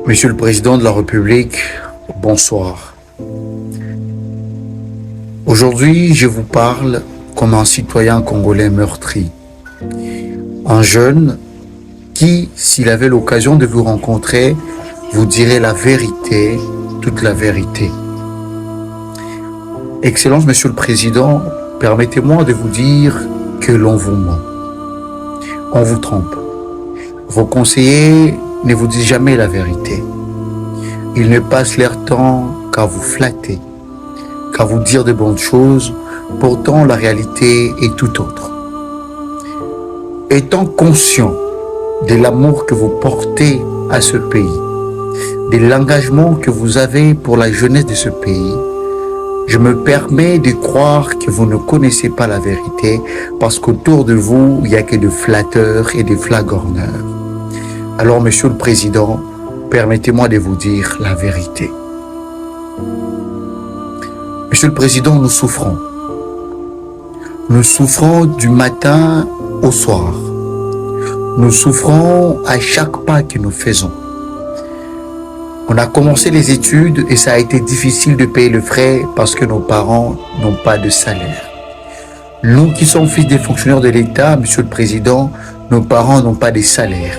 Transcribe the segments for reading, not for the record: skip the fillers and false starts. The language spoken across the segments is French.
Monsieur le Président de la République, bonsoir. Aujourd'hui, je vous parle comme un citoyen congolais meurtri. Un jeune qui, s'il avait l'occasion de vous rencontrer, vous dirait la vérité, toute la vérité. Excellence, Monsieur le Président, permettez-moi de vous dire que l'on vous ment. On vous trompe. Vos conseillers ne vous disent jamais la vérité. Ils ne passent leur temps qu'à vous flatter, qu'à vous dire de bonnes choses. Pourtant, la réalité est tout autre. Étant conscient de l'amour que vous portez à ce pays, de l'engagement que vous avez pour la jeunesse de ce pays, je me permets de croire que vous ne connaissez pas la vérité parce qu'autour de vous, il n'y a que de flatteurs et de flagorneurs. Alors, Monsieur le Président, permettez-moi de vous dire la vérité. Monsieur le Président, nous souffrons. Nous souffrons du matin au soir. Nous souffrons à chaque pas que nous faisons. On a commencé les études et ça a été difficile de payer le frais parce que nos parents n'ont pas de salaire. Nous qui sommes fils des fonctionnaires de l'État, Monsieur le Président, nos parents n'ont pas de salaire.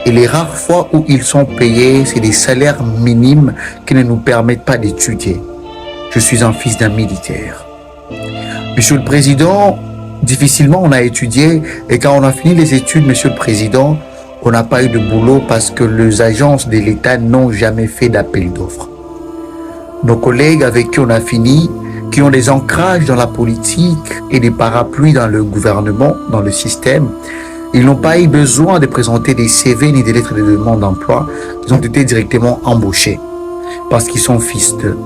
Et les rares fois où ils sont payés, c'est des salaires minimes qui ne nous permettent pas d'étudier. Je suis un fils d'un militaire. Monsieur le Président, difficilement on a étudié et quand on a fini les études, Monsieur le Président, on n'a pas eu de boulot parce que les agences de l'État n'ont jamais fait d'appel d'offres. Nos collègues avec qui on a fini, qui ont des ancrages dans la politique et des parapluies dans le gouvernement, dans le système, ils n'ont pas eu besoin de présenter des CV ni des lettres de demande d'emploi. Ils ont été directement embauchés parce qu'ils sont fils d'eux.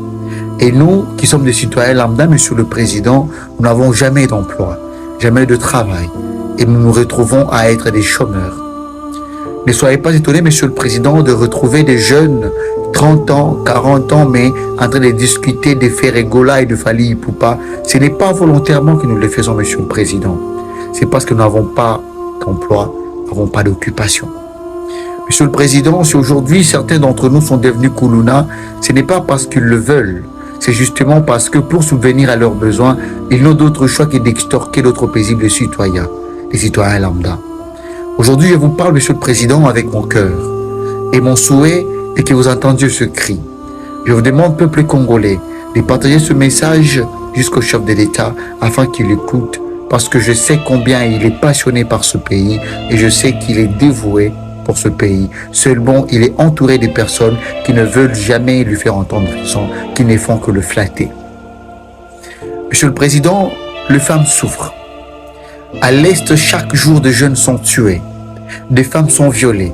Et nous, qui sommes des citoyens lambda, Monsieur le Président, nous n'avons jamais d'emploi, jamais de travail. Et nous nous retrouvons à être des chômeurs. Ne soyez pas étonnés, Monsieur le Président, de retrouver des jeunes, 30 ans, 40 ans, mais en train de discuter de Ferregola et de Fali Ipupa. Ce n'est pas volontairement que nous le faisons, Monsieur le Président. C'est parce que nous n'avons pas d'emploi, nous n'avons pas d'occupation. Monsieur le Président, si aujourd'hui certains d'entre nous sont devenus Kuluna, ce n'est pas parce qu'ils le veulent. C'est justement parce que pour subvenir à leurs besoins, ils n'ont d'autre choix que d'extorquer d'autres paisibles citoyens, les citoyens lambda. Aujourd'hui, je vous parle, Monsieur le Président, avec mon cœur. Et mon souhait est que vous entendiez ce cri. Je vous demande, peuple congolais, de partager ce message jusqu'au chef de l'État afin qu'il écoute, parce que je sais combien il est passionné par ce pays et je sais qu'il est dévoué pour ce pays. Seulement, il est entouré de personnes qui ne veulent jamais lui faire entendre raison, qui ne font que le flatter. Monsieur le Président, les femmes souffrent. À l'Est, chaque jour, des jeunes sont tués. Des femmes sont violées.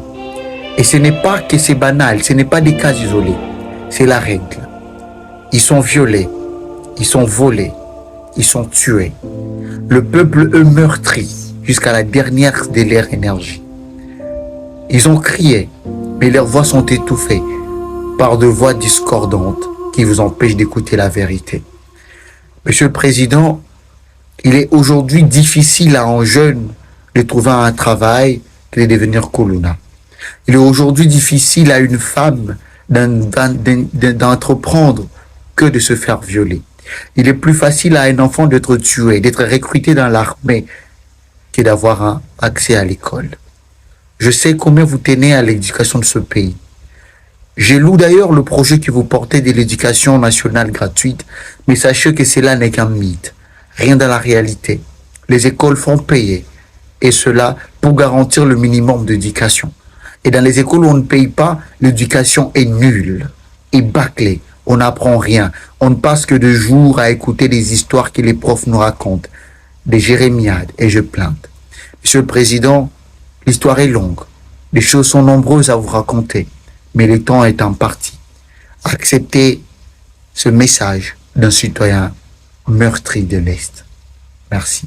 Et ce n'est pas que c'est banal, ce n'est pas des cas isolés. C'est la règle. Ils sont violés, ils sont volés, ils sont tués. Le peuple, eux, meurtri jusqu'à la dernière de leur énergie. Ils ont crié, mais leurs voix sont étouffées par de voix discordantes qui vous empêchent d'écouter la vérité. Monsieur le Président, il est aujourd'hui difficile à un jeune de trouver un travail que de devenir Kuluna. Il est aujourd'hui difficile à une femme d'entreprendre que de se faire violer. Il est plus facile à un enfant d'être tué, d'être recruté dans l'armée que d'avoir un accès à l'école. Je sais combien vous tenez à l'éducation de ce pays. Je loue d'ailleurs le projet que vous portez de l'éducation nationale gratuite, mais sachez que cela n'est qu'un mythe. Rien dans la réalité. Les écoles font payer, et cela pour garantir le minimum d'éducation. Et dans les écoles où on ne paye pas, l'éducation est nulle et bâclée. On n'apprend rien. On ne passe que 2 jours à écouter des histoires que les profs nous racontent, des jérémiades et je plainte. Monsieur le Président, l'histoire est longue. Les choses sont nombreuses à vous raconter, mais le temps est imparti. Acceptez ce message d'un citoyen meurtri de l'Est. Merci.